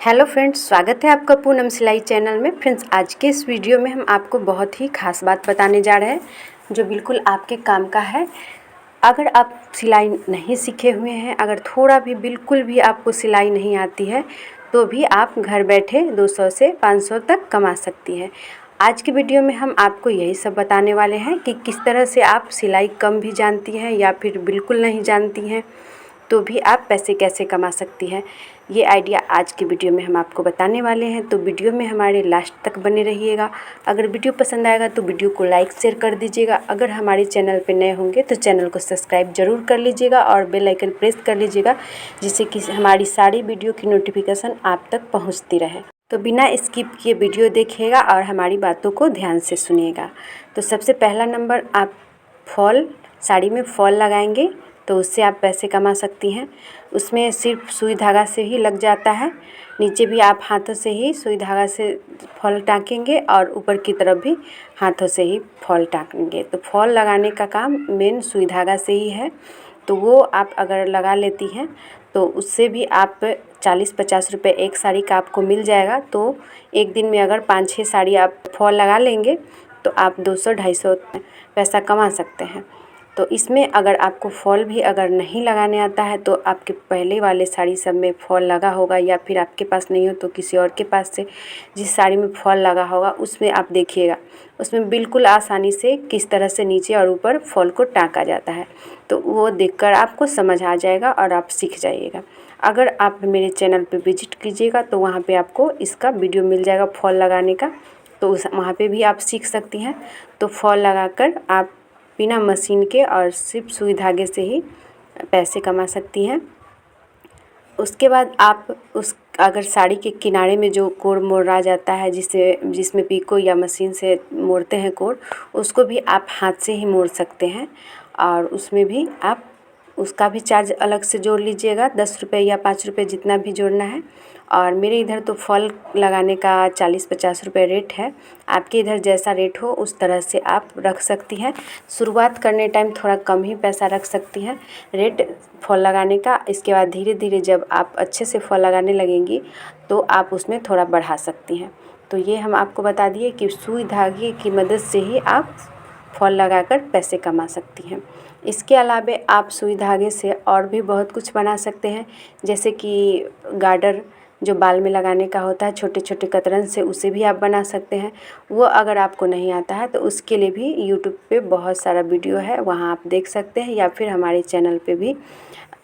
Hello friends, स्वागत है आपका पूनम सिलाई चैनल में। फ्रेंड्स, आज के इस वीडियो में हम आपको बहुत ही खास बात बताने जा रहे हैं जो बिल्कुल आपके काम का है। अगर आप सिलाई नहीं सीखे हुए हैं, अगर थोड़ा भी बिल्कुल भी आपको सिलाई नहीं आती है, तो भी आप घर बैठे 200 से 500 तक कमा सकती हैं। आज की वीडियो में हम आपको यही सब बताने वाले हैं कि किस तरह से आप सिलाई कम भी जानती हैं या फिर बिल्कुल नहीं जानती हैं तो भी आप पैसे कैसे कमा सकती हैं। ये आइडिया आज की वीडियो में हम आपको बताने वाले हैं, तो वीडियो में हमारे लास्ट तक बने रहिएगा। अगर वीडियो पसंद आएगा तो वीडियो को लाइक शेयर कर दीजिएगा। अगर हमारे चैनल पर नए होंगे तो चैनल को सब्सक्राइब ज़रूर कर लीजिएगा और बेल आइकन प्रेस कर लीजिएगा, जिससे कि हमारी सारी वीडियो की नोटिफिकेशन आप तक पहुँचती रहे। तो बिना स्किप किए वीडियो देखिएगा और हमारी बातों को ध्यान से सुनिएगा। तो सबसे पहला नंबर, आप फॉल साड़ी में फॉल लगाएंगे तो उससे आप पैसे कमा सकती हैं। उसमें सिर्फ सुई धागा से ही लग जाता है, नीचे भी आप हाथों से ही सुई धागा से फॉल टाँकेंगे और ऊपर की तरफ भी हाथों से ही फॉल टाँकेंगे। तो फॉल लगाने का काम मेन सुई धागा से ही है, तो वो आप अगर लगा लेती हैं तो उससे भी आप 40-50 रुपये एक साड़ी का आपको मिल जाएगा। तो एक दिन में अगर 5-6 साड़ी आप फॉल लगा लेंगे तो आप 200-250 पैसा कमा सकते हैं। तो इसमें अगर आपको फॉल भी अगर नहीं लगाने आता है तो आपके पहले वाले साड़ी सब में फॉल लगा होगा, या फिर आपके पास नहीं हो तो किसी और के पास से जिस साड़ी में फॉल लगा होगा उसमें आप देखिएगा, उसमें बिल्कुल आसानी से किस तरह से नीचे और ऊपर फॉल को टाँका जाता है। तो वो देखकर आपको समझ आ जाएगा और आप सीख जाइएगा। अगर आप मेरे चैनल पर विजिट कीजिएगा तो वहाँ पर आपको इसका वीडियो मिल जाएगा फॉल लगाने का, तो वहाँ पर भी आप सीख सकती हैं। तो फॉल लगाकर आप बिना मशीन के और सिर्फ सुई धागे से ही पैसे कमा सकती हैं। उसके बाद आप अगर साड़ी के किनारे में जो कोर मोड़ा जाता है, जिसमें पीको या मशीन से मोड़ते हैं कोर, उसको भी आप हाथ से ही मोड़ सकते हैं और उसमें भी आप उसका भी चार्ज अलग से जोड़ लीजिएगा, 10 रुपये या 5 रुपये जितना भी जोड़ना है। और मेरे इधर तो फॉल लगाने का 40-50 रुपये रेट है। आपके इधर जैसा रेट हो उस तरह से आप रख सकती हैं। शुरुआत करने टाइम थोड़ा कम ही पैसा रख सकती हैं रेट फॉल लगाने का। इसके बाद धीरे धीरे जब आप अच्छे से फॉल लगाने लगेंगी तो आप उसमें थोड़ा बढ़ा सकती हैं। तो ये हम आपको बता दिए कि सुई धागे की मदद से ही आप फॉल लगाकर पैसे कमा सकती हैं। इसके अलावा आप सुई धागे से और भी बहुत कुछ बना सकते हैं, जैसे कि गार्डर जो बाल में लगाने का होता है छोटे छोटे कतरन से, उसे भी आप बना सकते हैं। वो अगर आपको नहीं आता है तो उसके लिए भी यूट्यूब पे बहुत सारा वीडियो है, वहाँ आप देख सकते हैं, या फिर हमारे चैनल पे भी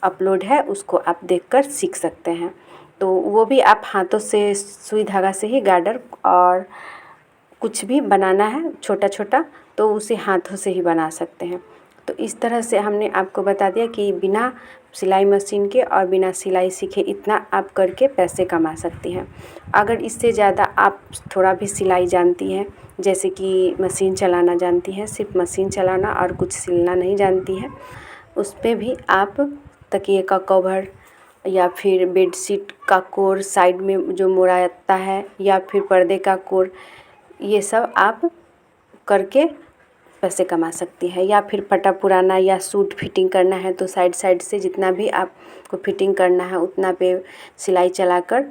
अपलोड है, उसको आप देखकर सीख सकते हैं। तो वो भी आप हाथों से सुई धागा से ही गार्डर और कुछ भी बनाना है छोटा छोटा तो उसे हाथों से ही बना सकते हैं। तो इस तरह से हमने आपको बता दिया कि बिना सिलाई मशीन के और बिना सिलाई सीखे इतना आप करके पैसे कमा सकती हैं। अगर इससे ज़्यादा आप थोड़ा भी सिलाई जानती हैं, जैसे कि मशीन चलाना जानती हैं, सिर्फ मशीन चलाना और कुछ सिलना नहीं जानती हैं, उस पे भी आप तकिए का कवर या फिर बेडशीट का कोर साइड में जो मोड़ा जाता है, या फिर पर्दे का कोर, ये सब आप करके पैसे कमा सकती है। या फिर फटा पुराना या सूट फिटिंग करना है तो साइड साइड से जितना भी आपको फिटिंग करना है उतना पे सिलाई चलाकर,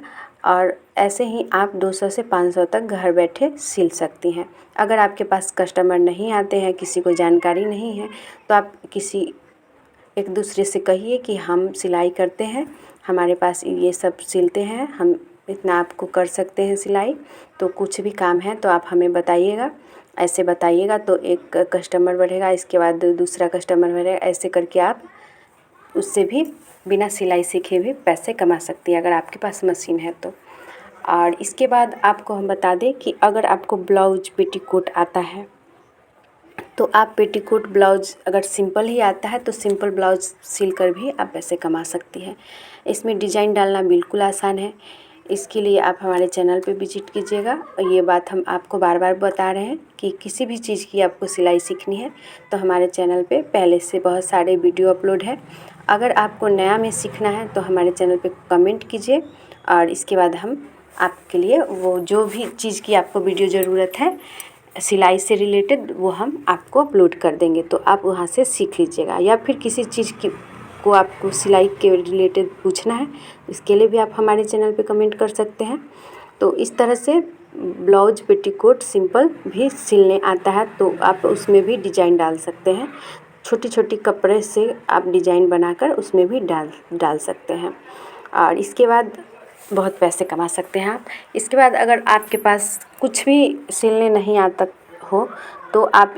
और ऐसे ही आप 200 से 500 तक घर बैठे सिल सकती हैं। अगर आपके पास कस्टमर नहीं आते हैं, किसी को जानकारी नहीं है, तो आप किसी एक दूसरे से कहिए कि हम सिलाई करते हैं, हमारे पास ये सब सिलते हैं, हम इतना आपको कर सकते हैं सिलाई, तो कुछ भी काम है तो आप हमें बताइएगा। ऐसे बताइएगा तो एक कस्टमर बढ़ेगा, इसके बाद दूसरा कस्टमर बढ़ेगा, ऐसे करके आप उससे भी बिना सिलाई सीखे भी पैसे कमा सकती हैं अगर आपके पास मशीन है तो। और इसके बाद आपको हम बता दें कि अगर आपको ब्लाउज पेटीकोट आता है तो आप पेटीकोट ब्लाउज अगर सिंपल ही आता है तो सिंपल ब्लाउज सिलकर भी आप पैसे कमा सकती हैं। इसमें डिज़ाइन डालना बिल्कुल आसान है। इसके लिए आप हमारे चैनल पे विजिट कीजिएगा। और ये बात हम आपको बार बार बता रहे हैं कि किसी भी चीज़ की आपको सिलाई सीखनी है तो हमारे चैनल पे पहले से बहुत सारे वीडियो अपलोड है। अगर आपको नया में सीखना है तो हमारे चैनल पे कमेंट कीजिए, और इसके बाद हम आपके लिए वो जो भी चीज़ की आपको वीडियो ज़रूरत है सिलाई से रिलेटेड वो हम आपको अपलोड कर देंगे, तो आप वहाँ से सीख लीजिएगा। या फिर किसी चीज़ की को आपको सिलाई के रिलेटेड पूछना है, इसके लिए भी आप हमारे चैनल पे कमेंट कर सकते हैं। तो इस तरह से ब्लाउज पेटीकोट सिंपल भी सिलने आता है, तो आप उसमें भी डिजाइन डाल सकते हैं। छोटी छोटी कपड़े से आप डिजाइन बनाकर उसमें भी डाल सकते हैं और इसके बाद बहुत पैसे कमा सकते हैं आप। इसके बाद अगर आपके पास कुछ भी सिलने नहीं आता हो तो आप,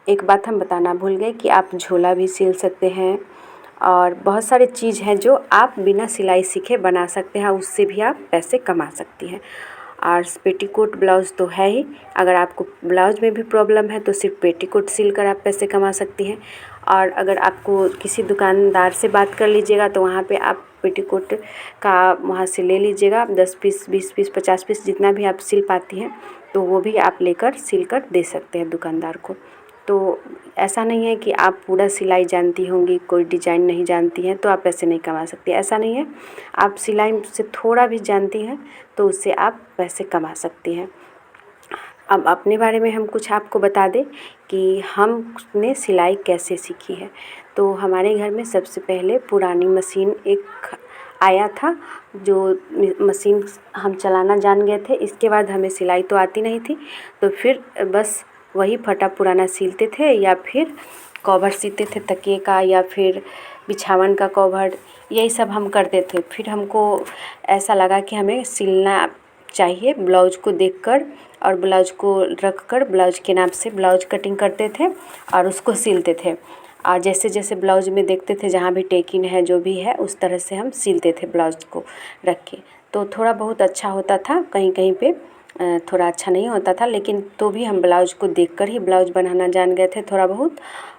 एक बात हम बताना भूल गए कि आप झोला भी सिल सकते हैं और बहुत सारे चीज़ हैं जो आप बिना सिलाई सीखे बना सकते हैं, उससे भी आप पैसे कमा सकती हैं। और पेटीकोट ब्लाउज़ तो है ही, अगर आपको ब्लाउज में भी प्रॉब्लम है तो सिर्फ पेटीकोट सिलकर आप पैसे कमा सकती हैं। और अगर आपको किसी दुकानदार से बात कर लीजिएगा तो वहाँ पे आप पेटीकोट का वहाँ से ले लीजिएगा 10 पीस 20 पीस 50 पीस जितना भी आप सिल पाती हैं, तो वो भी आप लेकर सिलकर दे सकते हैं दुकानदार को। तो ऐसा नहीं है कि आप पूरा सिलाई जानती होंगी, कोई डिज़ाइन नहीं जानती हैं तो आप पैसे नहीं कमा सकती, ऐसा नहीं है। आप सिलाई से थोड़ा भी जानती हैं तो उससे आप पैसे कमा सकती हैं। अब अपने बारे में हम कुछ आपको बता दें कि हमने सिलाई कैसे सीखी है। तो हमारे घर में सबसे पहले पुरानी मशीन एक आया था, जो मशीन हम चलाना जान गए थे। इसके बाद हमें सिलाई तो आती नहीं थी, तो फिर बस वही फटा पुराना सिलते थे या फिर कवर सीते थे तकिए का या फिर बिछावन का कवर, यही सब हम करते थे। फिर हमको ऐसा लगा कि हमें सिलना चाहिए, ब्लाउज को देखकर और ब्लाउज को रखकर ब्लाउज के नाप से ब्लाउज कटिंग करते थे और उसको सिलते थे। और जैसे जैसे ब्लाउज में देखते थे जहाँ भी टेकिन है जो भी है उस तरह से हम सिलते थे ब्लाउज को रख के। तो थोड़ा बहुत अच्छा होता था, कहीं कहीं पे थोड़ा अच्छा नहीं होता था, लेकिन तो भी हम ब्लाउज को देखकर ही ब्लाउज बनाना जान गए थे थोड़ा बहुत।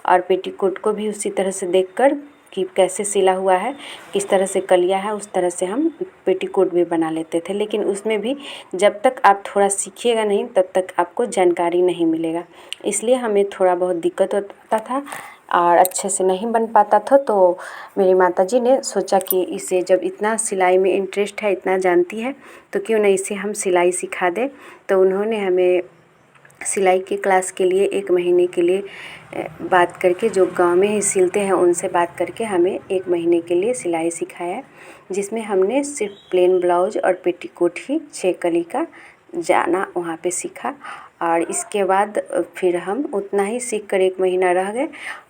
और पेटीकोट को भी उसी तरह से देखकर कि कैसे सिला हुआ है, किस तरह से कलिया है, उस तरह से हम पेटीकोट भी बना लेते थे। लेकिन उसमें भी जब तक आप थोड़ा सीखिएगा नहीं तब तक आपको जानकारी नहीं मिलेगा, इसलिए हमें थोड़ा बहुत दिक्कत होता था और अच्छे से नहीं बन पाता था। तो मेरी माताजी ने सोचा कि इसे जब इतना सिलाई में इंटरेस्ट है, इतना जानती है, तो क्यों ना इसे हम सिलाई सिखा दें। तो उन्होंने हमें सिलाई की क्लास के लिए 1 महीने के लिए बात करके, जो गांव में ही सिलते हैं उनसे बात करके हमें 1 महीने के लिए सिलाई सिखाया, जिसमें हमने सिर्फ प्लेन ब्लाउज और पेटीकोट ही 6 कली का जाना वहाँ पे सीखा। और इसके बाद फिर हम उतना ही सीख कर 1 महीना रह गए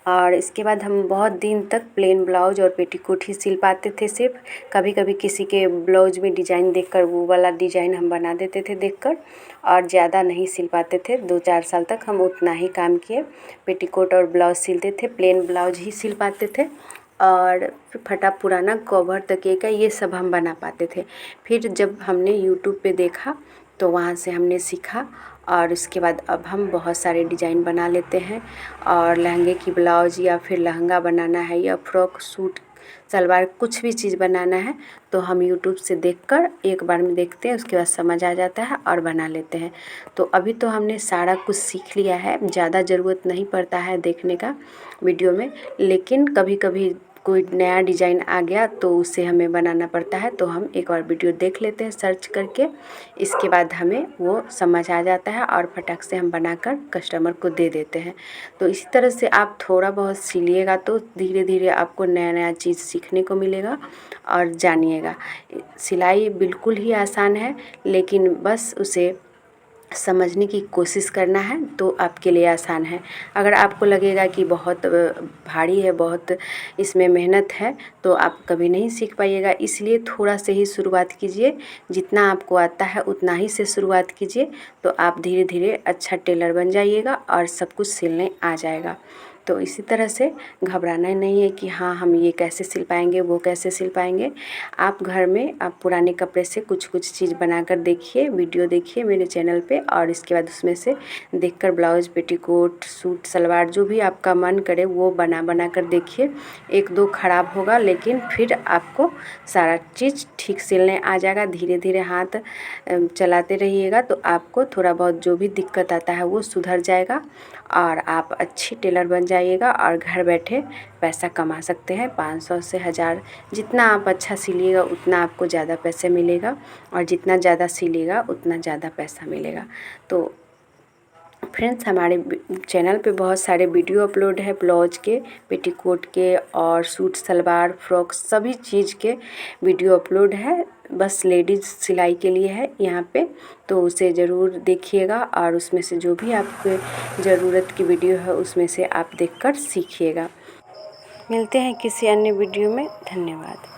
और इसके बाद हम बहुत दिन तक प्लेन ब्लाउज और पेटीकोट ही सिल पाते थे। सिर्फ कभी कभी किसी के ब्लाउज में डिज़ाइन देखकर वो वाला डिज़ाइन हम बना देते थे देखकर, और ज़्यादा नहीं सिल पाते थे। 2-4 साल तक हम उतना ही काम किए, पेटीकोट और ब्लाउज सिलते थे, प्लेन ब्लाउज ही सिल पाते थे और फटा पुराना कवर तकिए का ये सब हम बना पाते थे। फिर जब हमने यूट्यूब पे देखा तो वहाँ से हमने सीखा और उसके बाद अब हम बहुत सारे डिज़ाइन बना लेते हैं। और लहंगे की ब्लाउज या फिर लहंगा बनाना है या फ्रॉक सूट सलवार कुछ भी चीज़ बनाना है तो हम यूट्यूब से देखकर एक बार में देखते हैं, उसके बाद समझ आ जाता है और बना लेते हैं। तो अभी तो हमने सारा कुछ सीख लिया है, ज़्यादा ज़रूरत नहीं पड़ता है देखने का वीडियो में, लेकिन कभी कभी कोई नया डिज़ाइन आ गया तो उसे हमें बनाना पड़ता है, तो हम एक बार वीडियो देख लेते हैं सर्च करके, इसके बाद हमें वो समझ आ जाता है और फटाक से हम बनाकर कस्टमर को दे देते हैं। तो इसी तरह से आप थोड़ा बहुत सिलिएगा तो धीरे धीरे आपको नया नया चीज़ सीखने को मिलेगा और जानिएगा। सिलाई बिल्कुल ही आसान है, लेकिन बस उसे समझने की कोशिश करना है तो आपके लिए आसान है। अगर आपको लगेगा कि बहुत भारी है, बहुत इसमें मेहनत है, तो आप कभी नहीं सीख पाइएगा। इसलिए थोड़ा से ही शुरुआत कीजिए, जितना आपको आता है उतना ही से शुरुआत कीजिए, तो आप धीरे धीरे अच्छा टेलर बन जाइएगा और सब कुछ सिलने आ जाएगा। तो इसी तरह से घबराना नहीं है कि हाँ हम ये कैसे सिल पाएंगे, वो कैसे सिल पाएंगे। आप घर में आप पुराने कपड़े से कुछ कुछ चीज़ बनाकर देखिए, वीडियो देखिए मेरे चैनल पे, और इसके बाद उसमें से देखकर ब्लाउज पेटीकोट सूट सलवार जो भी आपका मन करे वो बना कर देखिए। 1-2 ख़राब होगा, लेकिन फिर आपको सारा चीज़ ठीक सिलने आ जाएगा। धीरे धीरे हाथ चलाते रहिएगा तो आपको थोड़ा बहुत जो भी दिक्कत आता है वो सुधर जाएगा और आप अच्छी टेलर बन जाइएगा और घर बैठे पैसा कमा सकते हैं। 500 से 1000, जितना आप अच्छा सिलिएगा उतना आपको ज़्यादा पैसे मिलेगा और जितना ज़्यादा सिलिएगा उतना ज़्यादा पैसा मिलेगा। तो फ्रेंड्स हमारे चैनल पे बहुत सारे वीडियो अपलोड है ब्लाउज के, पेटीकोट के और सूट सलवार फ्रॉक सभी चीज़ के वीडियो अपलोड है। बस लेडीज़ सिलाई के लिए है यहाँ पे, तो उसे ज़रूर देखिएगा और उसमें से जो भी आपके ज़रूरत की वीडियो है उसमें से आप देखकर सीखिएगा। मिलते हैं किसी अन्य वीडियो में। धन्यवाद।